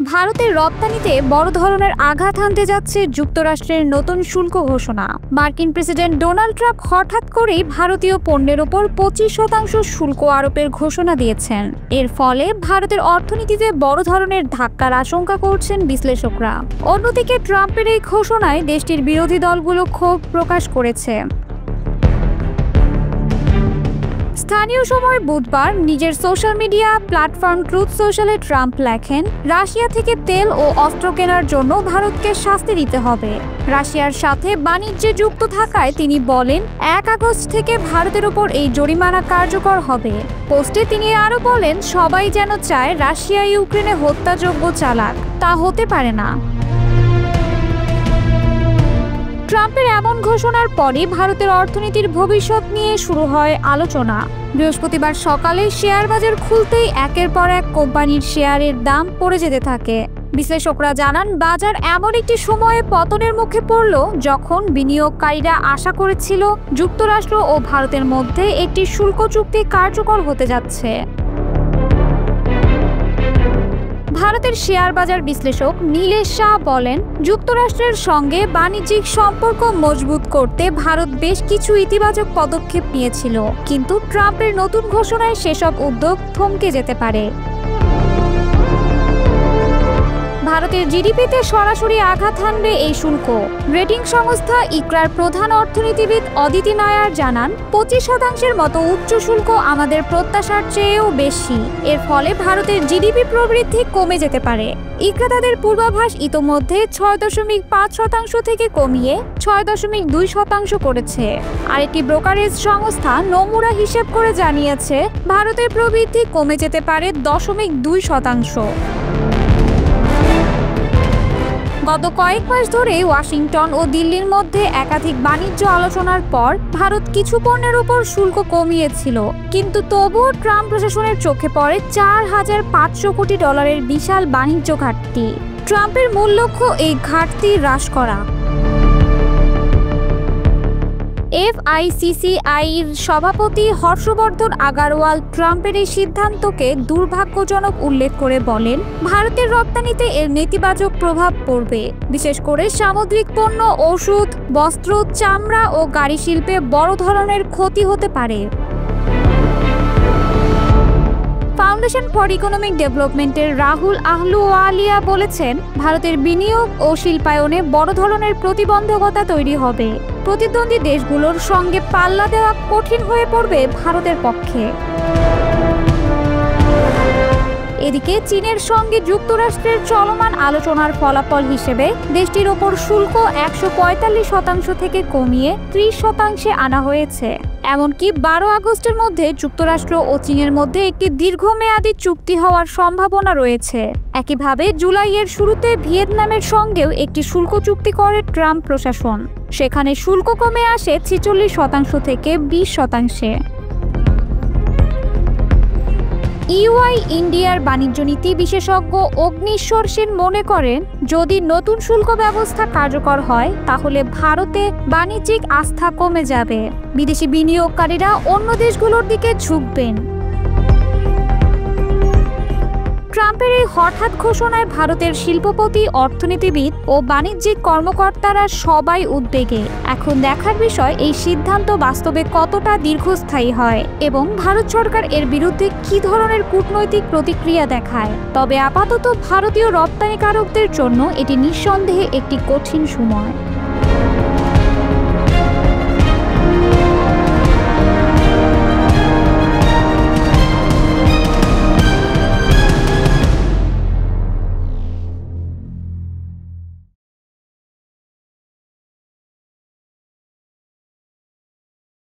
ভারতের রপ্তানিতে বড় ধরনের আঘাত হানতে যাচ্ছে যুক্তরাষ্ট্রের নতুন শুল্ক ঘোষণা। মার্কিন প্রেসিডেন্ট ডোনাল্ড ট্রাম্প হঠাৎ করেই ভারতীয় পণ্যের ওপর 25% শুল্ক আরোপের ঘোষণা দিয়েছেন। এর ফলে ভারতের অর্থনীতিতে বড় ধরনের ধাক্কার আশঙ্কা করছেন বিশ্লেষকরা। অন্যদিকে ট্রাম্পের এই ঘোষণায় দেশটির বিরোধী দলগুলো ক্ষোভ প্রকাশ করেছে। স্থানীয় সময় বুধবার নিজের সোশ্যাল মিডিয়া প্ল্যাটফর্ম ট্রুথ সোশ্যালে ট্রাম্প লেখেন, রাশিয়া থেকে তেল ও অস্ত্র কেনার জন্য ভারতকে শাস্তি দিতে হবে। রাশিয়ার সাথে বাণিজ্যে যুক্ত থাকায় তিনি বলেন, 1 আগস্ট থেকে ভারতের ওপর এই জরিমানা কার্যকর হবে। পোস্টে তিনি আরও বলেন, সবাই যেন চায় রাশিয়া ইউক্রেনে হত্যাযজ্ঞ চালাক, তা হতে পারে না। ট্রাম্পের এমন ঘোষণার পরই ভারতের অর্থনীতির ভবিষ্যৎ নিয়ে শুরু হয় আলোচনা। বৃহস্পতিবার সকালে শেয়ার বাজার খুলতেই একের পর এক কোম্পানির শেয়ারের দাম পড়ে যেতে থাকে। বিশ্লেষকরা জানান, বাজার এমন একটি সময়ে পতনের মুখে পড়ল যখন বিনিয়োগকারীরা আশা করেছিল যুক্তরাষ্ট্র ও ভারতের মধ্যে একটি শুল্ক চুক্তি কার্যকর হতে যাচ্ছে। ভারতের শেয়ার বাজার বিশ্লেষক নীলেশ শাহ বলেন, যুক্তরাষ্ট্রের সঙ্গে বাণিজ্যিক সম্পর্ক মজবুত করতে ভারত বেশ কিছু ইতিবাচক পদক্ষেপ নিয়েছিল, কিন্তু ট্রাম্পের নতুন ঘোষণায় সেসব উদ্যোগ থমকে যেতে পারে। ভারতের জিডিপিতে সরাসরি আঘাত হানবে এই শুল্ক। রেটিং সংস্থা ইকরার প্রধান অর্থনীতিবিদ অদিতি নায়ার জানান, 25% মতো উচ্চ শুল্ক আমাদের প্রত্যাশার চেয়েও বেশি। এর ফলে ভারতের জিডিপি প্রবৃদ্ধি কমে যেতে পারে। ইকরা তাদের পূর্বাভাস ইতোমধ্যে 6.5% থেকে কমিয়ে 6.2% করেছে। আরেকটি ব্রোকারেজ সংস্থা নোমুরা হিসেব করে জানিয়েছে, ভারতের প্রবৃদ্ধি কমে যেতে পারে 0.2%। গত কয়েক মাস ধরে ওয়াশিংটন ও দিল্লির মধ্যে একাধিক বাণিজ্য আলোচনার পর ভারত কিছু পণ্যের উপর শুল্ক কমিয়েছিল, কিন্তু তবুও ট্রাম্প প্রশাসনের চোখে পড়ে $4,500 কোটি বিশাল বাণিজ্য ঘাটতি। ট্রাম্পের মূল লক্ষ্য এই ঘাটতি হ্রাস করা। এফআইসিসিআইর সভাপতি হর্ষবর্ধন আগারওয়াল ট্রাম্পের এই সিদ্ধান্তকে দুর্ভাগ্যজনক উল্লেখ করে বলেন, ভারতের রপ্তানিতে এর নেতিবাচক প্রভাব পড়বে, বিশেষ করে সামুদ্রিক পণ্য, ওষুধ, বস্ত্র, চামড়া ও গাড়ি শিল্পে বড় ধরনের ক্ষতি হতে পারে। ফাউন্ডেশন ফর ইকোনমিক ডেভেলপমেন্টের রাহুল আহলুওয়ালিয়া বলেছেন, ভারতের বিনিয়োগ ও শিল্পায়নে বড় ধরনের প্রতিবন্ধকতা তৈরি হবে। প্রতিদ্বন্দ্বী দেশগুলোর সঙ্গে পাল্লা দেওয়া কঠিন হয়ে পড়বে ভারতের পক্ষে। এদিকে চীনের সঙ্গে যুক্তরাষ্ট্রের চলমান আলোচনার ফলাফল হিসেবে দেশটির ওপর শুল্ক 145% থেকে কমিয়ে 30% আনা হয়েছে। এমনকি 12 আগস্টের মধ্যে যুক্তরাষ্ট্র ও চীনের মধ্যে একটি দীর্ঘমেয়াদী চুক্তি হওয়ার সম্ভাবনা রয়েছে। একইভাবে জুলাইয়ের শুরুতে ভিয়েতনামের সঙ্গেও একটি শুল্ক চুক্তি করে ট্রাম্প প্রশাসন। সেখানে শুল্ক কমে আসে 46% থেকে 20%। ইউআই ইন্ডিয়ার বাণিজ্য নীতি বিশেষজ্ঞ অগ্নিশ্বর সেন মনে করেন, যদি নতুন শুল্ক ব্যবস্থা কার্যকর হয় তাহলে ভারতে বাণিজ্যিক আস্থা কমে যাবে। বিদেশি বিনিয়োগকারীরা অন্য দেশগুলোর দিকে ঝুঁকবেন। ট্রাম্পের এই হঠাৎ ঘোষণায় ভারতের শিল্পপতি, অর্থনীতিবিদ ও বাণিজ্যিক কর্মকর্তারা সবাই উদ্বেগে। এখন দেখার বিষয় এই সিদ্ধান্ত বাস্তবে কতটা দীর্ঘস্থায়ী হয় এবং ভারত সরকার এর বিরুদ্ধে কী ধরনের কূটনৈতিক প্রতিক্রিয়া দেখায়। তবে আপাতত ভারতীয় রপ্তানিকারকদের জন্য এটি নিঃসন্দেহে একটি কঠিন সময়।